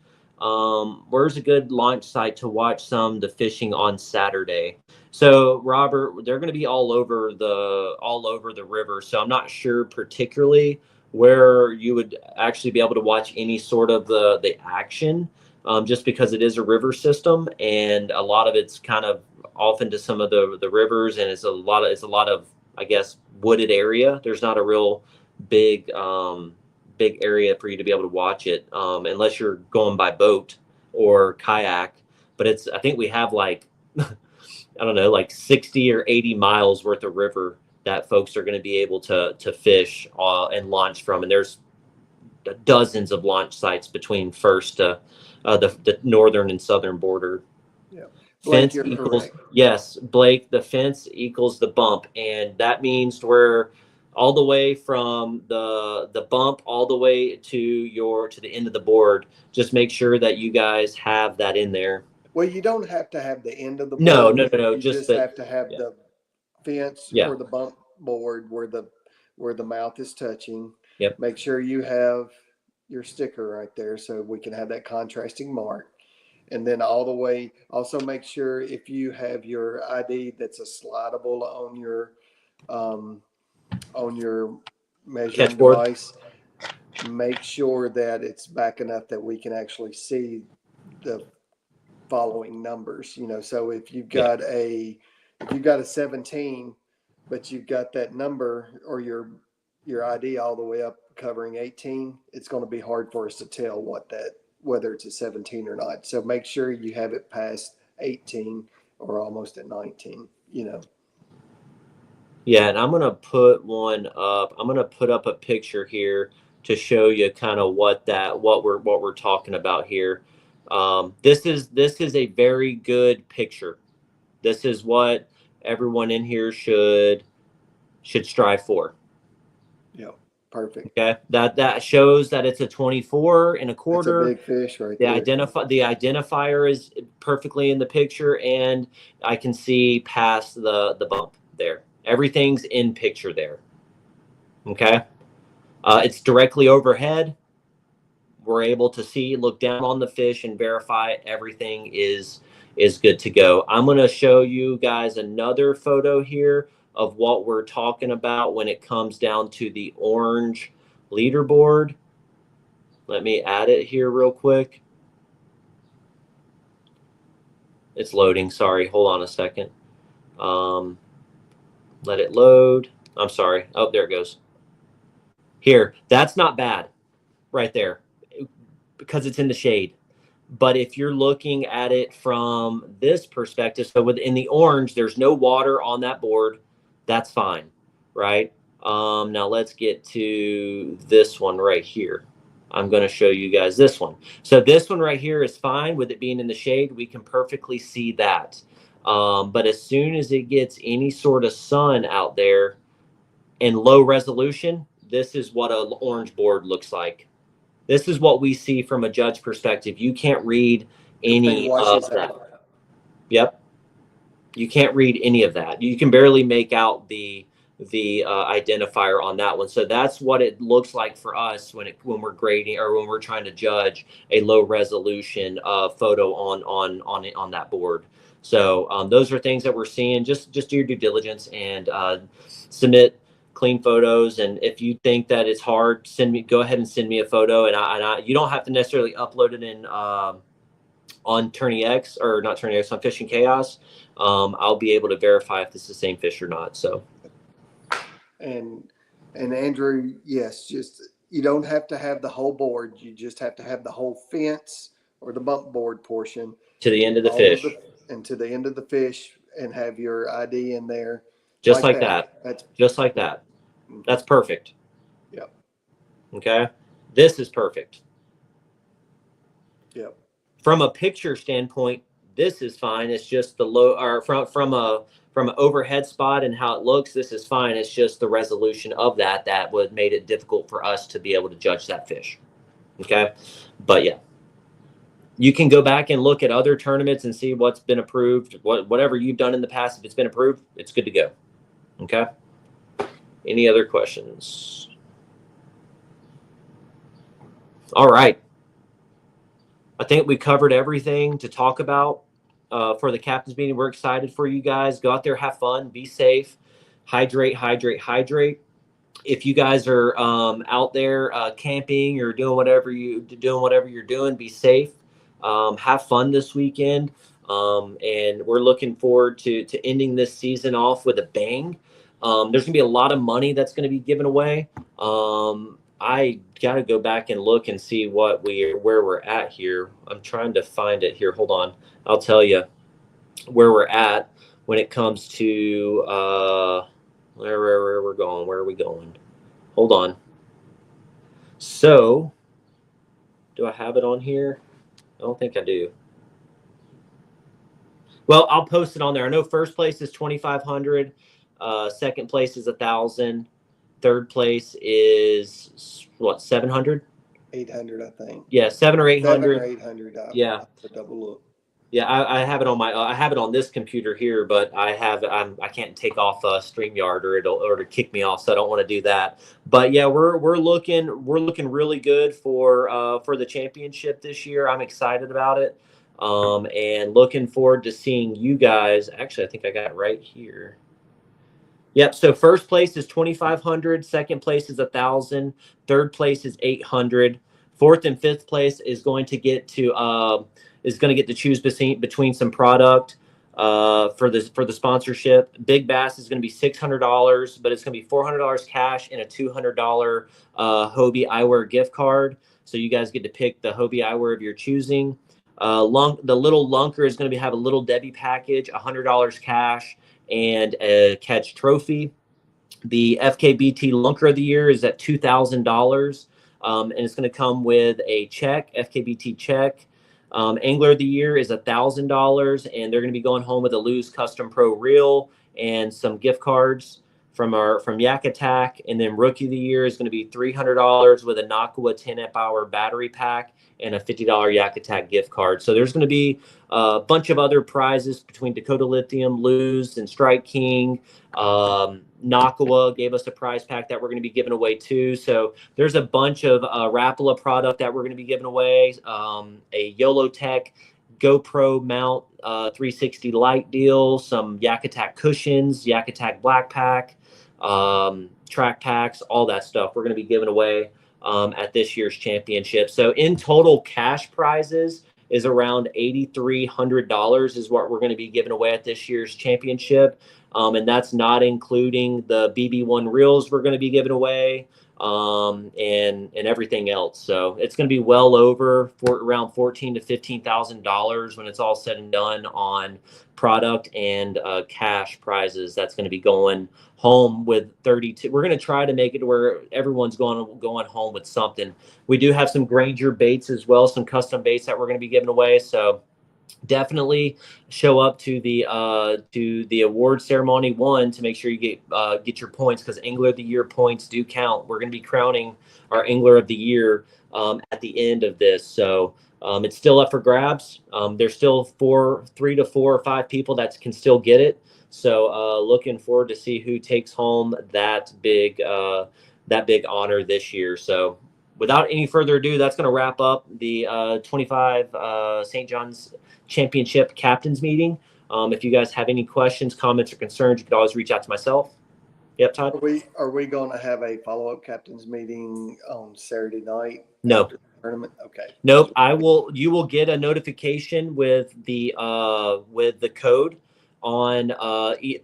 Where's a good launch site to watch the fishing on Saturday? So Robert, they're going to be all over the river. So I'm not sure particularly where you would actually be able to watch any sort of the action, just because it is a river system and a lot of it's kind of off into some of the rivers, and it's a lot of I guess wooded area. There's not a real big big area for you to be able to watch it unless you're going by boat or kayak. But I think we have like I don't know, like 60 or 80 miles worth of river that folks are going to be able to fish and launch from. And there's dozens of launch sites between first the northern and southern border. Yeah. Blake, Fence you're equals, correct. yes, Blake, the fence equals the bump. And that means we're all the way from the bump all the way to the end of the board. Just make sure that you guys have that in there. Well, you don't have to have the end of the No, board. no, no, no. You Just just that. have to have Yeah. the fence Yeah. or the bump board where the mouth is touching. Yep. Make sure you have your sticker right there so we can have that contrasting mark. And then all the way, also make sure if you have your ID that's a slidable on your measuring Catchboard. device, make sure that it's back enough that we can actually see the following numbers. So if you've got a 17, but you've got that number or your ID all the way up covering 18, it's going to be hard for us to tell whether it's a 17 or not. So make sure you have it past 18 or almost at 19. Yeah, and I'm gonna put one up. I'm gonna put up a picture here to show you kind of what we're talking about here. This is a very good picture. This is what everyone in here should strive for. Yeah, perfect. Okay, that shows that it's a 24 and a That's a quarter. big fish right The there. the identifier is perfectly in the picture, and I can see past the bump there. Everything's in picture there. Okay, it's directly overhead. We're able to look down on the fish and verify everything is good to go. I'm going to show you guys another photo here of what we're talking about when it comes down to the orange leaderboard. Let me add it here real quick. It's loading. Sorry. Hold on a second. Let it load. I'm sorry. Oh, there it goes. Here. That's not bad right there because it's in the shade. But if you're looking at it from this perspective, so within the orange, there's no water on that board. That's fine, right? Now let's get to this one right here. I'm going to show you guys this one. So this one right here is fine with it being in the shade. We can perfectly see that. But as soon as it gets any sort of sun out there and low resolution, this is what an orange board looks like. This is what we see from a judge perspective. You can't read any of that. Yep. You can't read any of that. You can barely make out the identifier on that one. So that's what it looks like for us when we're grading or when we're trying to judge a low resolution photo on that board. So those are things that we're seeing. Just do your due diligence and submit clean photos. And if you think that it's hard, go ahead and send me a photo. And you don't have to necessarily upload it in on Tourney X or not Tourney X on Fishing Chaos. I'll be able to verify if it's the same fish or not. So. And Andrew, yes, just you don't have to have the whole board. You just have to have the whole fence or the bump board portion To the end of the fish. And to the end of the fish and have your ID in there. Just like that. That's just like that. That's perfect. Yep. Okay. This is perfect. Yep. From a picture standpoint, this is fine. It's just the low, or from from an overhead spot and how it looks, this is fine. It's just the resolution of that would made it difficult for us to be able to judge that fish. Okay. But yeah, you can go back and look at other tournaments and see what's been approved, whatever you've done in the past. If it's been approved, it's good to go. Okay. Any other questions? All right. I think we covered everything to talk about for the captain's meeting. We're excited for you guys. Go out there, have fun, be safe, hydrate, hydrate, hydrate. If you guys are out there camping or doing whatever you're doing, be safe. Have fun this weekend. And we're looking forward to ending this season off with a bang. There's gonna be a lot of money that's gonna be given away. I got to go back and look and see where we're at here. I'm trying to find it here. Hold on. I'll tell you where we're at when it comes to where we're going. Where are we going? Hold on. So, do I have it on here? I don't think I do. Well, I'll post it on there. I know first place is 2,500. Second place is 1,000. Third place is what, 700? 800, I think. Yeah, 700 or 800. 7 or 800. Yeah. To double look. Yeah, I have it on I have it on this computer here, but I can't take off StreamYard or it'll kick me off, so I don't want to do that. But yeah, we're looking really good for the championship this year. I'm excited about it, and looking forward to seeing you guys. Actually, I think I got it right here. Yep. So first place is 2,500. Second place is 1,000. Third place is 800. Fourth and fifth place is going to get to choose between some product for the sponsorship. Big Bass is going to be $600, but it's going to be $400 cash and a $200 Hobie eyewear gift card. So you guys get to pick the Hobie eyewear of your choosing. The little lunker is going to have a Little Debbie package, $100 cash, and a catch trophy. The FKBT Lunker of the Year is at $2,000, and it's going to come with a check, FKBT check. Angler of the Year is $1,000, and they're going to be going home with a Lew's Custom Pro reel and some gift cards from Yak Attack. And then Rookie of the Year is going to be $300 with a Nakawa 10 amp hour battery pack and a $50 Yak Attack gift card. So there's going to be a bunch of other prizes between Dakota Lithium, Lew's, and Strike King. Nakawa gave us a prize pack that we're going to be giving away too. So there's a bunch of Rapala product that we're going to be giving away. A YOLO Tech GoPro mount 360 light deal, some Yak Attack cushions, Yak Attack black pack, track packs, all that stuff we're going to be giving away at this year's championship. So in total, cash prizes is around $8,300 is what we're going to be giving away at this year's championship. And that's not including the BB1 reels we're going to be giving away and everything else. So it's going to be well over around $14,000 to $15,000 when it's all said and done on product and cash prizes. That's going to be going home with 32. We're going to try to make it to where everyone's going home with something. We do have some Granger baits as well, some custom baits that we're going to be giving away. So definitely show up to the award ceremony to make sure you get your points, because Angler of the Year points do count. We're going to be crowning our Angler of the Year at the end of this, so it's still up for grabs. There's still 3 to 4 or 5 people that can still get it. So looking forward to see who takes home that big honor this year. So without any further ado, that's going to wrap up the 25 St. John's Championship Captains Meeting. If you guys have any questions, comments, or concerns, you can always reach out to myself. Yep, Todd? Are we going to have a follow-up captains meeting on Saturday night? No. After the tournament? Okay. Nope. You will get a notification with the code on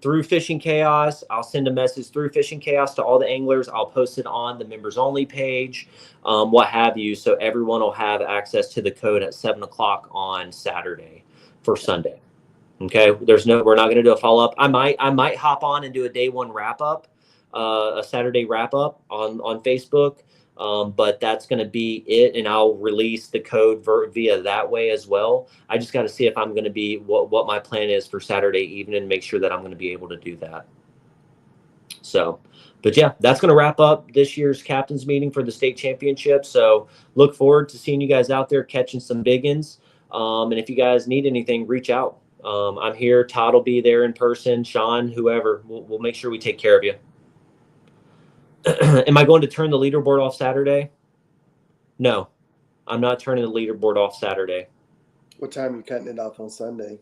through Fishing Chaos. I'll send a message through Fishing Chaos to all the anglers. I'll post it on the members only page, what have you, so everyone will have access to the code at 7:00 on Saturday for Sunday. Okay, we're not going to do a follow up. I might hop on and do a day one wrap up, a Saturday wrap up on Facebook. But that's going to be it, and I'll release the code via that way as well. I just got to see if I'm going to be what my plan is for Saturday evening, make sure that I'm going to be able to do that. So, but yeah, that's going to wrap up this year's captain's meeting for the state championship. So look forward to seeing you guys out there catching some biggins. And if you guys need anything, reach out. I'm here. Todd will be there in person. Sean, whoever, we'll make sure we take care of you. Am I going to turn the leaderboard off Saturday? No, I'm not turning the leaderboard off Saturday. What time are you cutting it off on Sunday?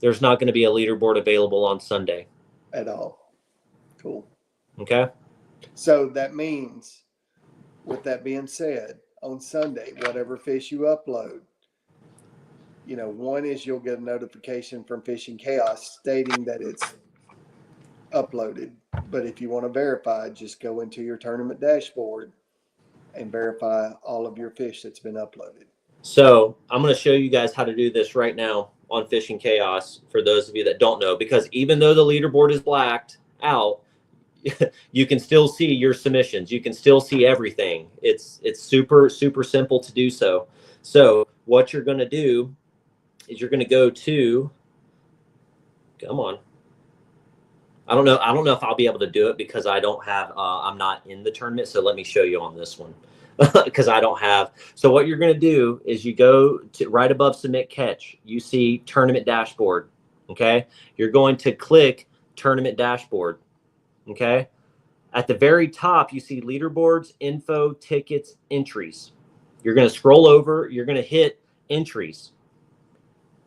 There's not going to be a leaderboard available on Sunday. At all. Cool. Okay. So that means, with that being said, on Sunday, whatever fish you upload, one is you'll get a notification from Fishing Chaos stating that it's uploaded. But if you want to verify, just go into your tournament dashboard and verify all of your fish that's been uploaded. So I'm going to show you guys how to do this right now on Fishing Chaos for those of you that don't know, because even though the leaderboard is blacked out, you can still see your submissions. You can still see everything. It's super, super simple to do so. So what you're going to do is you're going to go to, come on. I don't know if I'll be able to do it because I don't have, I'm not in the tournament. So let me show you on this one because I don't have. So what you're going to do is you go to right above submit catch. You see tournament dashboard. Okay. You're going to click tournament dashboard. Okay. At the very top, you see leaderboards, info, tickets, entries. You're going to scroll over. You're going to hit entries.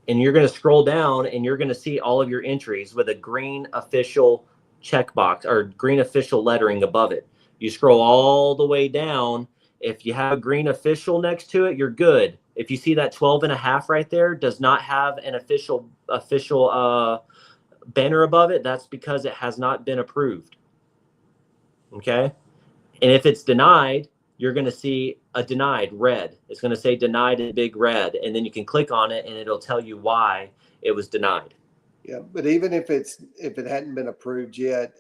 And you're going to scroll down and you're going to see all of your entries with a green official checkbox or green official lettering above it. You scroll all the way down. If you have a green official next to it, you're good. If you see that 12.5 right there does not have an official banner above it, that's because it has not been approved. Okay. And if it's denied, you're going to see a denied red. It's going to say denied in big red. And then you can click on it and it'll tell you why it was denied. Yeah. But even if it hadn't been approved yet,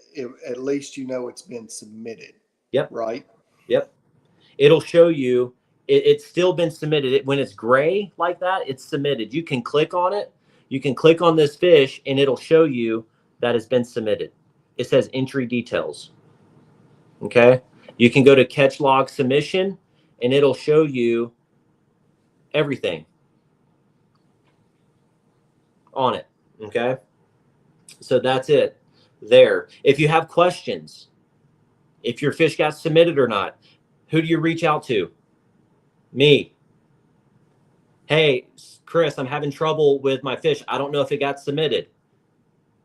at least it's been submitted. Yep. Right. Yep. It'll show you it's still been submitted. When it's gray like that, it's submitted. You can click on it. You can click on this fish and it'll show you that it's been submitted. It says entry details. Okay. You can go to catch log submission and it'll show you everything on it. Okay. So that's it there. If you have questions, if your fish got submitted or not, who do you reach out to? Me. Hey, Chris, I'm having trouble with my fish. I don't know if it got submitted.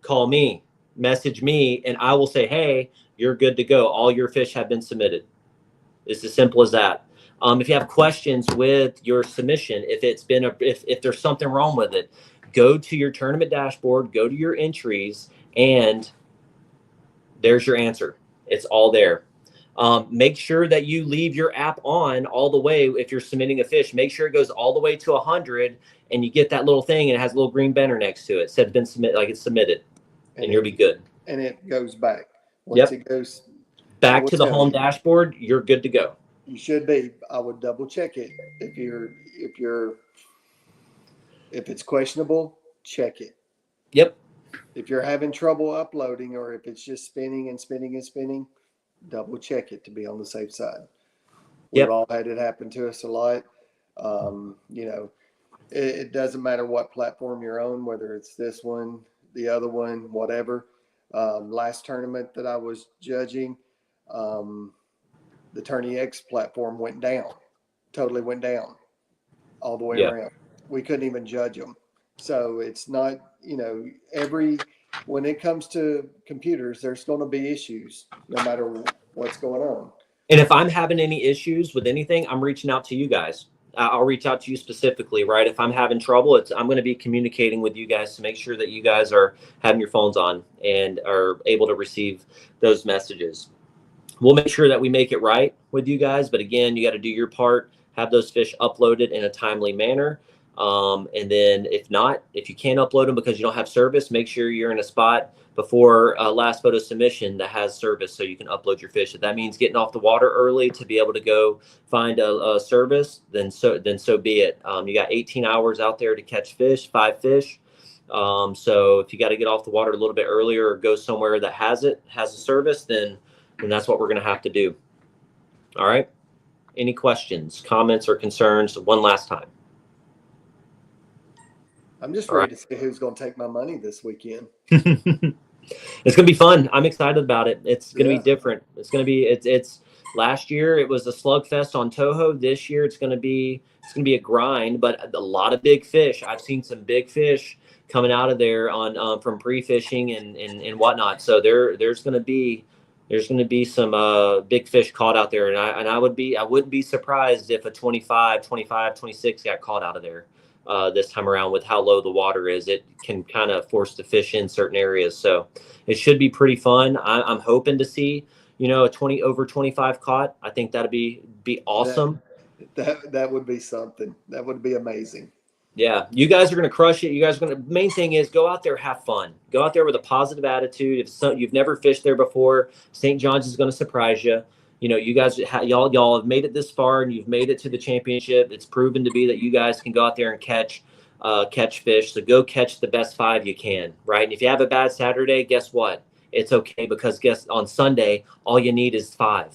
Call me, message me, and I will say, hey, you're good to go. All your fish have been submitted. It's as simple as that. If you have questions with your submission, if there's something wrong with it, go to your tournament dashboard, go to your entries, and there's your answer. It's all there. Make sure that you leave your app on all the way. If you're submitting a fish, make sure it goes all the way to 100 and you get that little thing and it has a little green banner next to it. It said been submitted, like it's submitted, and you'll be good. And it goes back. Once it goes back to the home dashboard, you're good to go. You should be. I would double check it. If it's questionable, check it. Yep. If you're having trouble uploading or if it's just spinning and spinning and spinning, double check it to be on the safe side. We've all had it happen to us a lot. It doesn't matter what platform you're on, whether it's this one, the other one, whatever. Last tournament that I was judging, the Tourney X platform went down, totally went down all the way around. We couldn't even judge them. So it's not, when it comes to computers, there's going to be issues no matter what's going on. And if I'm having any issues with anything, I'm reaching out to you guys. I'll reach out to you specifically, right? If I'm having trouble, I'm going to be communicating with you guys to make sure that you guys are having your phones on and are able to receive those messages. We'll make sure that we make it right with you guys. But again, you got to do your part, have those fish uploaded in a timely manner. And then if not, if you can't upload them because you don't have service, make sure you're in a spot before last photo submission that has service so you can upload your fish. If that means getting off the water early to be able to go find a service, then so be it. You got 18 hours out there to catch fish, 5 fish. So if you got to get off the water a little bit earlier or go somewhere that has a service, then that's what we're going to have to do. All right. Any questions, comments, or concerns? One last time. I'm just ready to see who's going to take my money this weekend. It's going to be fun. I'm excited about it. It's going to be different. It's going to be, it's last year it was a slugfest on Toho. This year it's going to be a grind, but a lot of big fish. I've seen some big fish coming out of there on from pre-fishing and whatnot. So there's going to be some big fish caught out there, and I wouldn't be surprised if a 25, 26 got caught out of there this time around. With how low the water is, it can kind of force the fish in certain areas. So it should be pretty fun. I'm hoping to see a 20 over 25 caught. I think that'd be awesome. That would be something. That would be amazing. Yeah, you guys are going to crush it. You guys are going to, main thing is go out there, have fun. Go out there with a positive attitude. If you've never fished there before, St. John's is going to surprise you. You guys, y'all have made it this far and you've made it to the championship. It's proven to be that you guys can go out there and catch fish. So go catch the best 5 you can, right? And if you have a bad Saturday, guess what? It's okay, because on Sunday, all you need is 5.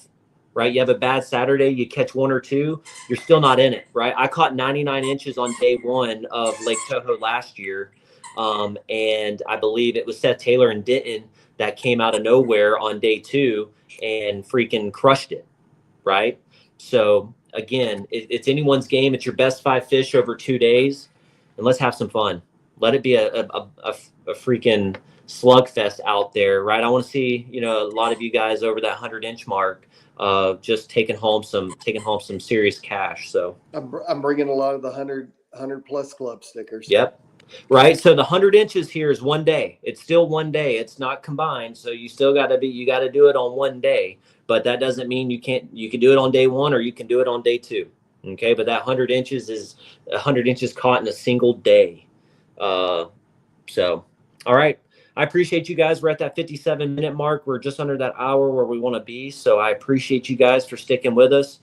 Right? You have a bad Saturday, you catch 1 or 2, you're still not in it, right? I caught 99 inches on day 1 of Lake Toho last year. And I believe it was Seth Taylor and Denton that came out of nowhere on day 2 and freaking crushed it, right? So again, it's anyone's game. It's your best 5 fish over 2 days, and let's have some fun. Let it be a freaking slugfest out there, right? I want to see, a lot of you guys over that 100-inch mark, just taking home some serious cash. So I'm bringing a lot of the 100 plus club stickers. Yep. Right. So the 100 inches here is 1 day. It's still 1 day. It's not combined. So you still got to do it on 1 day, but that doesn't mean you can do it on day 1 or you can do it on day 2. Okay. But that 100 inches is 100 inches caught in a single day. So, all right. I appreciate you guys. We're at that 57-minute mark. We're just under that hour where we want to be. So I appreciate you guys for sticking with us.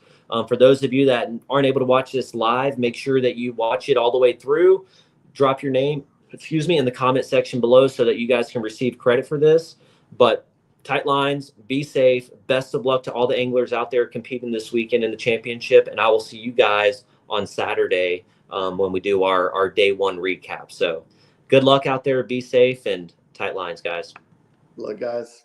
For those of you that aren't able to watch this live, make sure that you watch it all the way through. Drop your name, in the comment section below so that you guys can receive credit for this. But tight lines, be safe. Best of luck to all the anglers out there competing this weekend in the championship. And I will see you guys on Saturday when we do our day 1 recap. So good luck out there. Be safe and tight lines, guys. Look, guys.